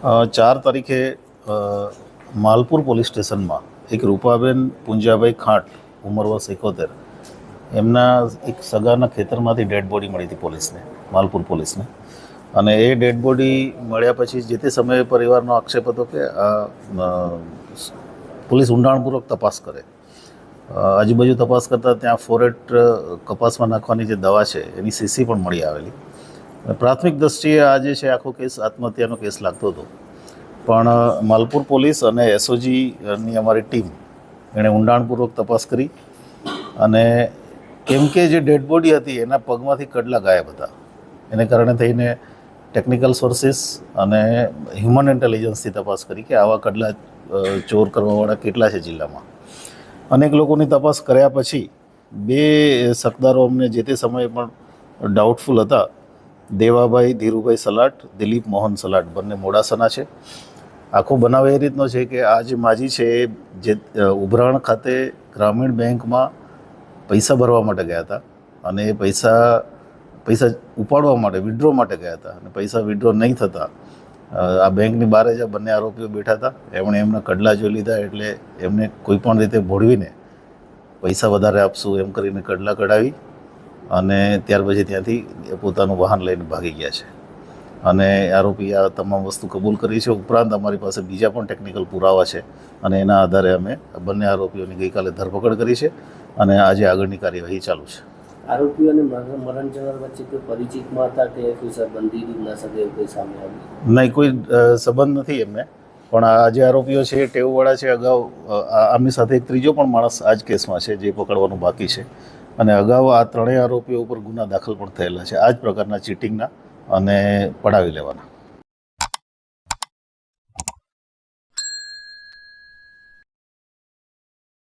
4 તારીખે માલપુર પોલીસ સ્ટેશનમાં એક રૂપાબેન પુંજાભાઈ ખાંટ ઉંમર વર્ષ 71 એમના એક સગાના ખેતરમાંથી ડેડ બોડી મળી હતી પોલીસને, માલપુર પોલીસને. અને એ ડેડ બોડી મળ્યા પછી જે તે સમયે પરિવારનો આક્ષેપ હતો કે પોલીસ ઊંડાણપૂર્વક તપાસ કરે. આજુબાજુ તપાસ કરતાં ત્યાં ફોરેટ કપાસમાં નાખવાની જે દવા છે એની સીસી પણ મળી આવેલી. પ્રાથમિક દ્રષ્ટિએ આ જે છે આખો કેસ આત્મહત્યાનો કેસ લાગતો હતો, પણ માલપુર પોલીસ અને એસઓજીની અમારી ટીમ એણે ઊંડાણપૂર્વક તપાસ કરી અને કેમ કે જે ડેડ બોડી હતી એના પગમાંથી કડલા ગાયબ હતા. એને કારણે થઈને ટેકનિકલ સોર્સિસ અને હ્યુમન ઇન્ટેલિજન્સથી તપાસ કરી કે આવા કડલા ચોર કરવાવાળા કેટલા છે જિલ્લામાં. અનેક લોકોની તપાસ કર્યા પછી 2 શકદારો અમને જે તે સમયે પણ ડાઉટફુલ હતા. દેવાભાઈ ધીરુભાઈ સલાટ, દિલીપ મોહન સલાટ, બંને મોડાસાના છે. આખો બનાવ એ રીતનો છે કે આ જે માજી છે એ જે ઉભરાણ ખાતે ગ્રામીણ બેંકમાં પૈસા ભરવા માટે ગયા હતા અને એ પૈસા ઉપાડવા માટે વિડ્રો માટે ગયા હતા અને પૈસા વિડ્રો નહીં થતા આ બેંકની બહાર જ બંને આરોપીઓ બેઠા હતા. એમણે એમના કડલા જોઈ લીધા એટલે એમને કોઈપણ રીતે ભોળવીને પૈસા વધારે આપશું એમ કરીને કડલા કઢાવી અને ત્યાર પછી ત્યાંથી પોતાનું વાહન લઈને ભાગી ગયા છે. અને આરોપી આ તમામ વસ્તુ કબૂલ કરી છે. ઉપરાંત અમારી પાસે બીજા પણ ટેકનિકલ પુરાવા છે અને એના આધારે અમે બંને આરોપીઓની ગઈકાલે ધરપકડ કરી છે અને આજે આગળની કાર્યવાહી ચાલુ છે. આરોપીઓને મરણ જનાર વચ્ચે કોઈ પરિચિતમાં હતા કે કોઈ સંબંધી ના સાથે કોઈ સામે આવ્યું? નહીં, કોઈ સંબંધ નથી એમને, પણ આ જે આરોપીઓ છે એ ટેવવાળા છે. અગાઉ આમની સાથે એક ત્રીજો પણ માણસ આ જ કેસમાં છે જે પકડવાનું બાકી છે. અને અગાઉ આ 3 આરોપીઓ ઉપર ગુના દાખલ પણ થયેલા છે આ જ પ્રકારના ચીટિંગના અને પડાવી લેવાના.